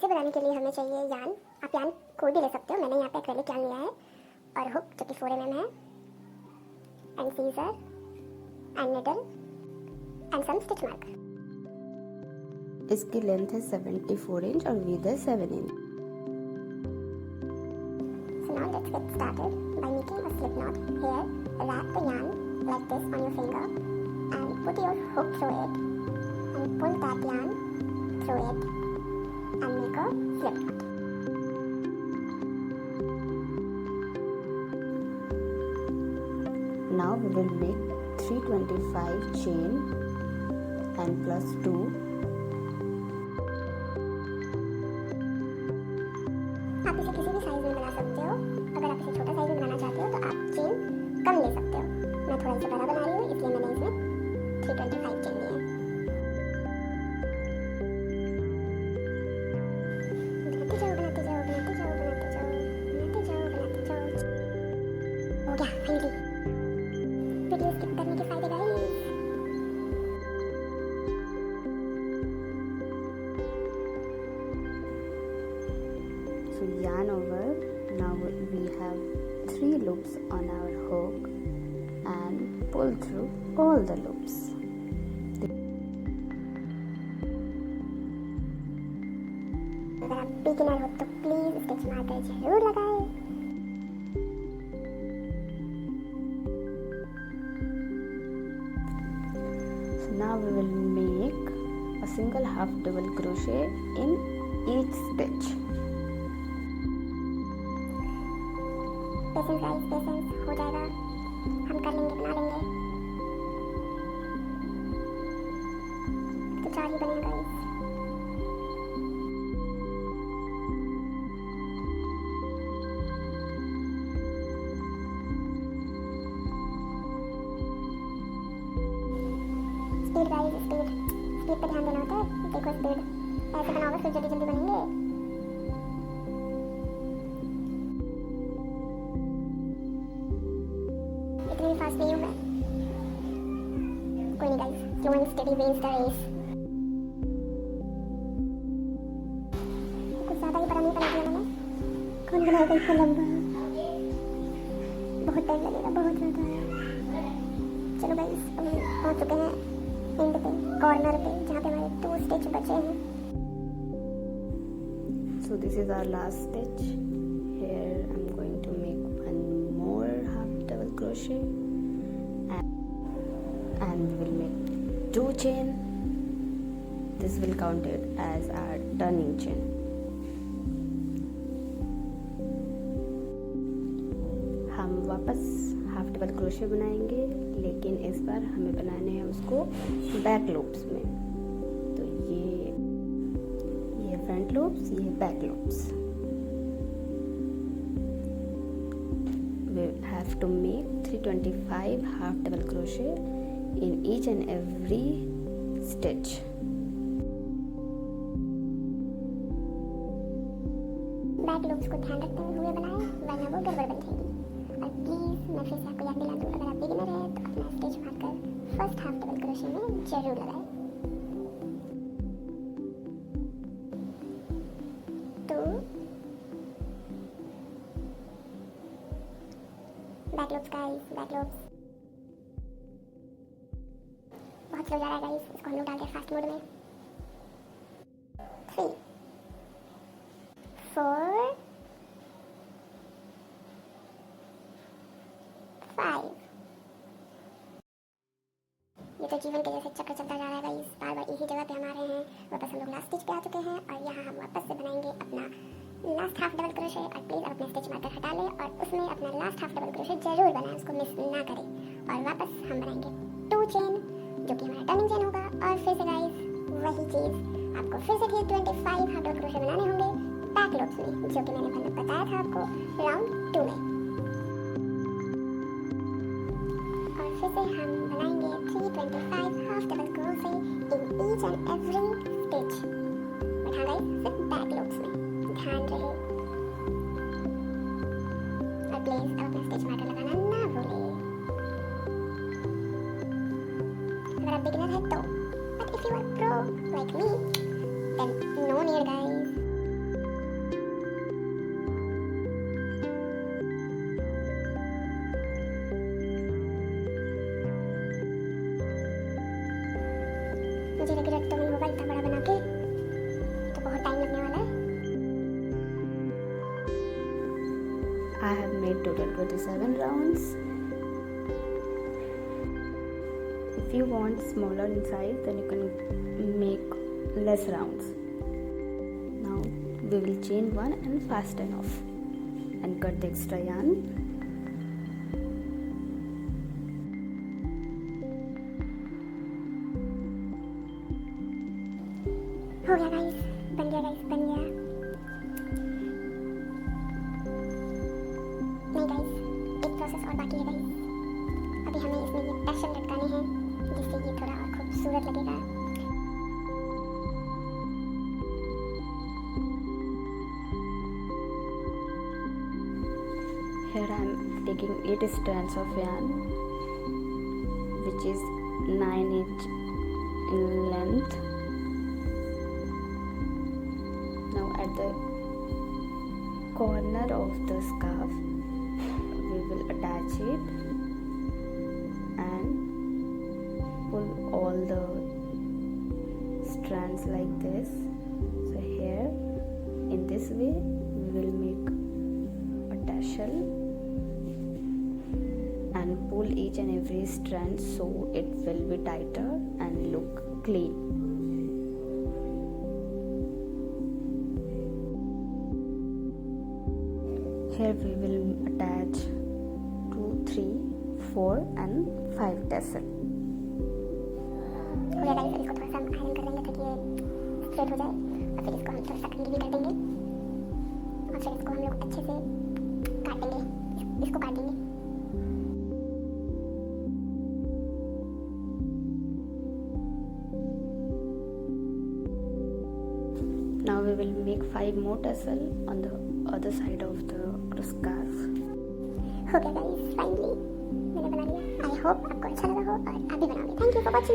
इसे बनाने के लिए हमें चाहिए यान। आप यान कोई भी ले सकते हो, मैंने यहाँ पे एक्रेलिक यान लिया है, और हुक जो कि 4 mm है, and scissor and needle and some stitch mark. इसकी लेंथ है 74 इंच और विड्थ है 7 inch. So now let's get started by making a slip knot. Here, wrap the yarn like this on your finger and put your hook through it and pull that yarn through it and make a slip knot. Now we will make 325 chain and plus 2. आप इसे किसी भी size में बना सकते हो। अगर आप इसे छोटा साइज में बनाना चाहते हो तो आप चेन कम ले सकते हो। मैं थोड़ा सा बड़ा बना रही हूँ, इसलिए मैंने इसमें 325 चेन लिए हैं। बनाते जाओ बनाते जाओ बनाते जाओ बनाते जाओ बनाते जाओ बनाते जाओ। हो गया फाइनली। वीडियो स्किप करने के फायदे guys. So yarn over. Now we have 3 loops on our hook and pull through all the loops. अगर आप बिगिनर हो तो प्लीज स्टिच मार्कर जरूर लगाएं। So now we will make a single half double crochet in each stitch. Patience guys, patience, हो जाएगा, हम कर लेंगे, बना लेंगे। तो 4 ही बने guys. Speed guys, speed speed पे ध्यान देना होता है। देखो स्पीड ऐसे बनाओगे फिर जल्दी जल्दी बनेंगे। इतनी फास्ट नहीं हूँ मैं। कोई नहीं guys, slow and steady wins the race. कुछ ज़्यादा ही बड़ा नहीं बना दिया मैंने। कौन बनाएगा इतना लंबा? बहुत टाइम लगेगा, बहुत ज़्यादा। चलो गाइस, हम पहुँच चुके हैं एंड पे, कॉर्नर पे, जहाँ पे हमारे 2 स्टिच बचे हैं। So this is our last stitch. Here I'm going to make one more half double crochet and we will make 2 chain. This will count it as our turning chain. हम वापस half double crochet बनाएंगे, लेकिन इस बार हमें बनाने हैं उसको back loops में। तो ये फ्रंट लूप्स, ये back loops. We have to make 325 half double crochet in each and every stitch. Back loops को ध्यान रखते हुए बनाएं, वरना वो गड़बड़ बन जाएगी। और प्लीज़ मैं फिर से आपको याद दिला दूँ, अगर आप बिगिनर हैं तो अपना stitch marker first half double crochet में जरूर लगाएं। तो back loops guys, back loops. बहुत स्लो जा रहा है गाइस, इसको हम लोग डालते हैं फास्ट मोड में। 3 4 5। ये तो जीवन के जैसे चक्र चलता जा रहा है गाइस, बार बार इसी जगह पे हम आ रहे हैं। वापस हम लोग लास्ट स्टिच पे आ चुके हैं और यहाँ हम वापस से बनाएंगे अपना लास्ट हाफ डबल क्रोशे। और प्लीज़ आप अपना स्टिच मार्कर हटा लें और उसमें अपना लास्ट हाफ डबल क्रोशे जरूर बनाएं, उसको मिस ना करें। और वापस हम बनाएंगे 2 चेन, जो कि हमारा टर्निंग चेन होगा। और फिर से गाइस वही चीज़, आपको फिर से 325 हाफ डबल क्रोशे बनाने होंगे बैक लूप्स में, जो कि मैंने पहले बताया था आपको राउंड 2 में। और फिर से हम बनाएंगे 325 half double crochet in each and every stitch. But हाँ गाइस, सिर्फ बैक लूप्स में ध्यान रहे। और प्लीज अब अपना स्टिच मार्कर लगाना ना भूलें। अगर आप बिगिनर है तो, but if you are pro like me, then no need guys. मुझे रिग्रेट तो नहीं होगा इतना बड़ा बना के, तो बहुत टाइम लगने वाला है। I have made total 27 rounds. If you want smaller in size, then you can make less rounds. Now we will chain one and fasten off and cut the extra yarn. हो गया guys, बन गया guys, बन गया। नहीं guys, एक process और बाकी है गाइस। अभी हमें इसमें ये टैसल लटकाने हैं जिससे ये थोड़ा और खूबसूरत लगेगा। Here I am taking 8 strands of yarn, which is 9 inch in length. Now at the corner of the scarf, we will attach it and pull all the strands like this. So here, in this way, we will make a tassel and pull each and every strand so it will be tighter and look clean. Here we will attach 2, 3, 4 and 5 tassel. हो गया guys, अब इसको थोड़ा सा iron कर देंगे ताकि ये स्ट्रेट हो जाए, और फिर इसको हम थोड़ा सा कंघी भी कर देंगे, और फिर इसको हम लोग अच्छे से काट देंगे, इसको काट देंगे। Now we will make 5 more tassel on the other side of the scarf. हो गया गाइस, फाइनली मैंने बना लिया। आई होप आपको अच्छा लगा हो और आप भी बनाओगे। Thank you for watching.